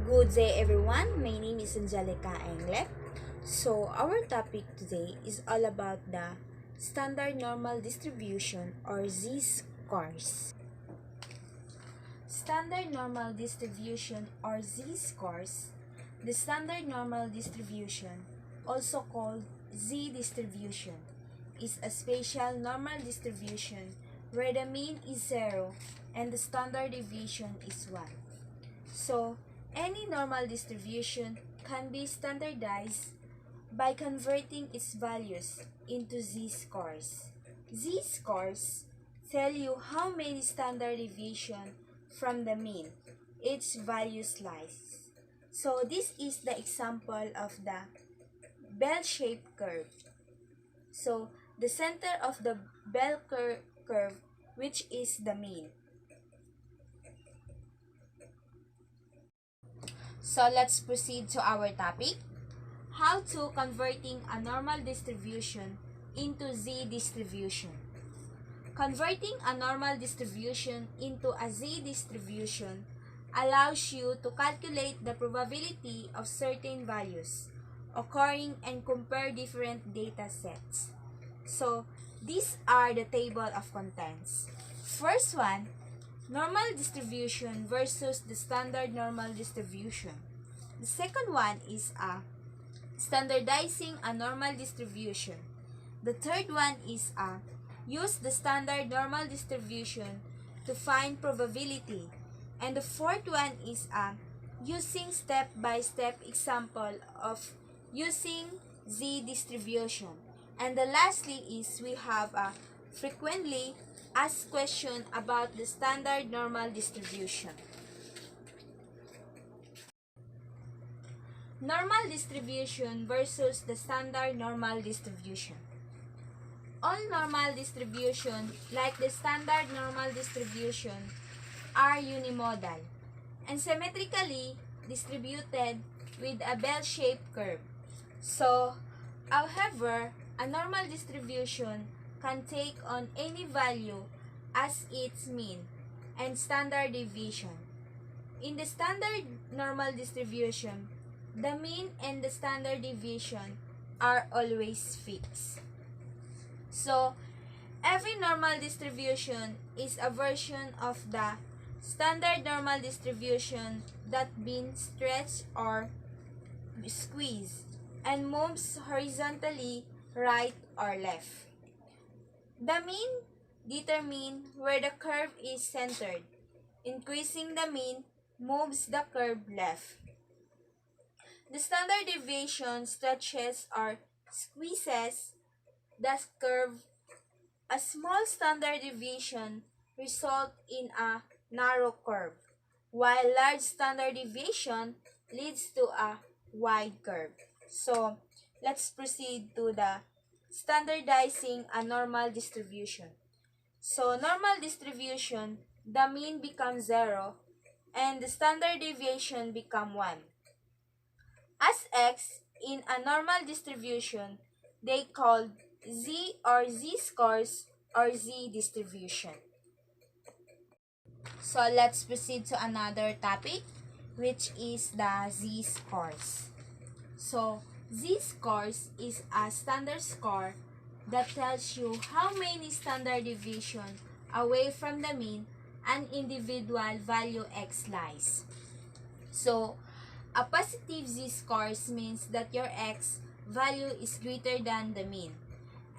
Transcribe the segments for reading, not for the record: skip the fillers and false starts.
Good day everyone, my name is Angelica Englek. So our topic today is all about the standard normal distribution or z-scores. Standard normal distribution or z-scores. The standard normal distribution, also called z-distribution, is a spatial normal distribution where the mean is 0 and the standard deviation is 1. So, any normal distribution can be standardized by converting its values into z-scores. Z-scores tell you how many standard deviation from the mean each value lies. So, this is the example of the bell-shaped curve. So, the center of the bell curve, which is the mean. So let's proceed to our topic. How to converting a normal distribution into z-distribution. Converting a normal distribution into a z-distribution allows you to calculate the probability of certain values occurring and compare different data sets. So these are the table of contents. First one, normal distribution versus the standard normal distribution. The second one is standardizing a normal distribution. The third one is use the standard normal distribution to find probability. And the fourth one is using step-by-step example of using z-distribution. And the lastly is we have frequently asked question about the standard normal distribution. Normal distribution versus the standard normal distribution. All normal distribution, like the standard normal distribution, are unimodal and symmetrically distributed with a bell-shaped curve. So, however, a normal distribution can take on any value as its mean and standard deviation. In the standard normal distribution, the mean and the standard deviation are always fixed. So, every normal distribution is a version of the standard normal distribution that been stretched or squeezed and moves horizontally right or left. The mean determines where the curve is centered. Increasing the mean moves the curve left. The standard deviation stretches or squeezes the curve. A small standard deviation results in a narrow curve, while large standard deviation leads to a wide curve. So, let's proceed to the standardizing a normal distribution. So, normal distribution, the mean becomes 0 and the standard deviation become 1. As x in a normal distribution, they called z or z-scores or z-distribution. So, let's proceed to another topic, which is the z-scores. So, z-scores is a standard score that tells you how many standard deviation away from the mean an individual value x lies. So, a positive z-scores means that your x value is greater than the mean,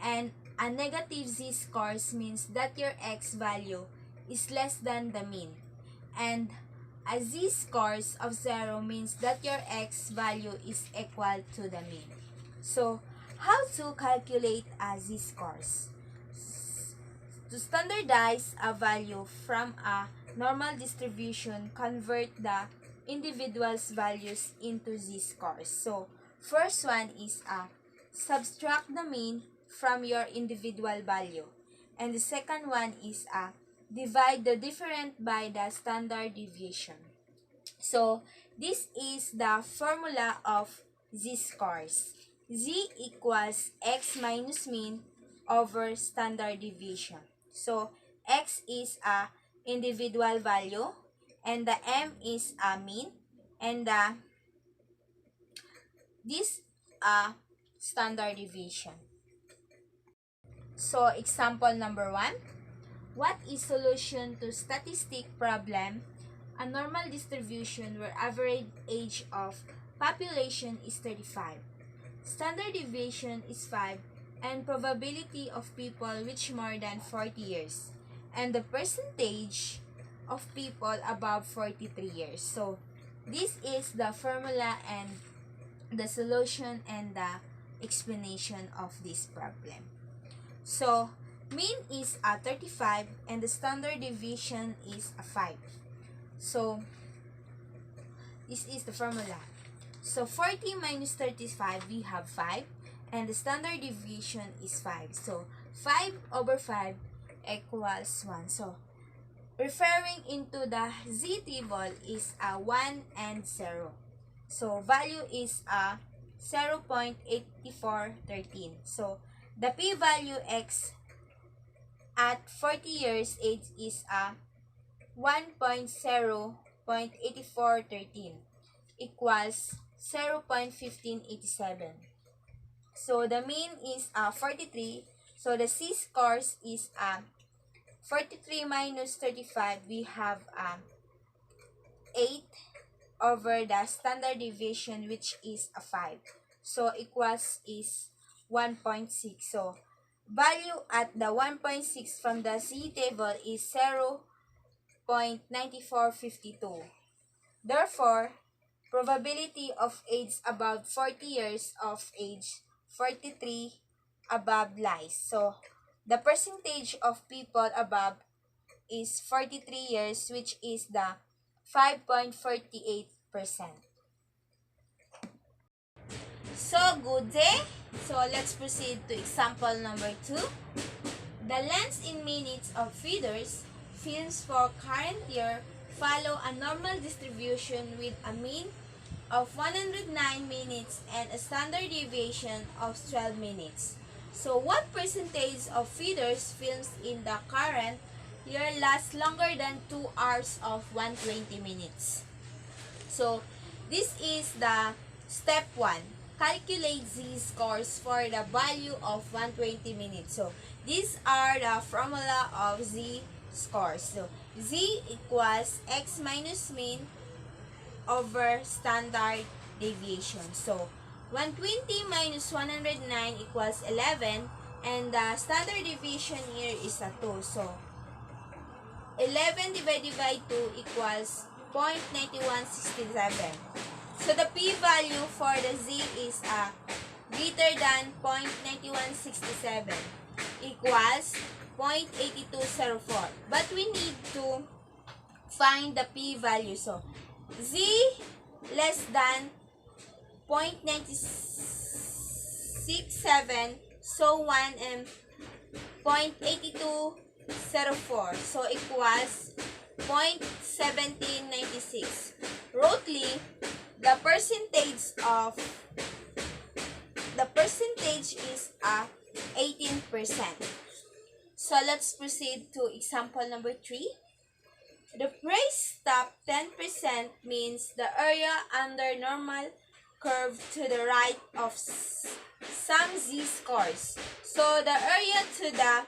and a negative z-scores means that your x value is less than the mean, and a z-scores of 0 means that your x value is equal to the mean. So, how to calculate a z-scores? To standardize a value from a normal distribution, convert the individual's values into z-scores. So, first one is subtract the mean from your individual value. And the second one is divide the different by the standard deviation. So, this is the formula of z-scores. Z equals x minus mean over standard deviation. So, x is a individual value and the m is a mean and this standard deviation. So example number 1, what is solution to statistic problem? A normal distribution where average age of population is 35. Standard deviation is 5 and probability of people reach more than 40 years. And the percentage of people above 43 years. So this is the formula and the solution and the explanation of this problem. So mean is 35 and the standard deviation is 5. So this is the formula. So 40 minus 35, we have 5 and the standard deviation is 5. So 5 over 5 equals 1. So referring into the z table is 1 and 0. So value is 0.8413. So the p-value x at 40 years age is 1.0.8413 equals 0.1587. So the mean is 43. So the z-scores is 43 minus 35, we have 8 over the standard deviation, which is 5. So equals is 1.6. So value at the 1.6 from the z table is 0.9452. Therefore, probability of age above 40 years of age 43 above lies. So the percentage of people above is 43 years, which is the 5.48%. So good day. So let's proceed to example number 2. The lengths in minutes of feeders films for current year follow a normal distribution with a mean of 109 minutes and a standard deviation of 12 minutes. So what percentage of feeders films in the current year lasts longer than 2 hours of 120 minutes? So this is the step 1. Calculate z-scores for the value of 120 minutes. So these are the formula of z-scores. So z equals x minus mean over standard deviation. So 120 minus 109 equals 11 and the standard deviation here is 2. So 11 divided by 2 equals 0.9167. So the p-value for the z is greater than 0.9167 equals 0.8204. But we need to find the p-value. So z less than 0.967, so 1 and 0.8204, so equals 0.1796. Roughly, the percentage is 18%. So let's proceed to example number 3. The phrase top 10% means the area under normal curve to the right of some z-scores. So the area to the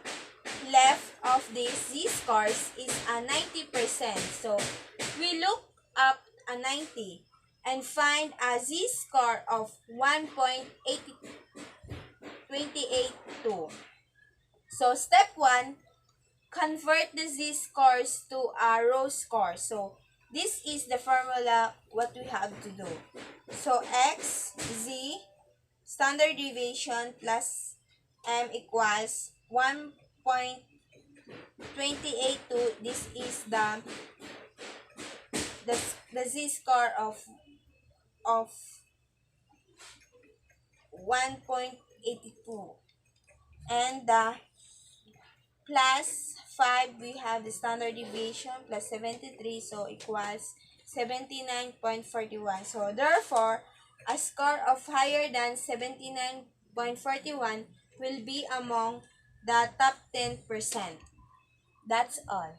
left of these z-scores is 90%. So we look up a 90 and find a z-score of 1.8282. So step 1, convert the z-scores to a row score. So this is the formula what we have to do. So x, z, standard deviation plus m equals 1.282. This is the z-score of 1.82. And the plus 5, we have the standard deviation plus 73, so equals 79.41. So therefore, a score of higher than 79.41 will be among the top 10%. That's all.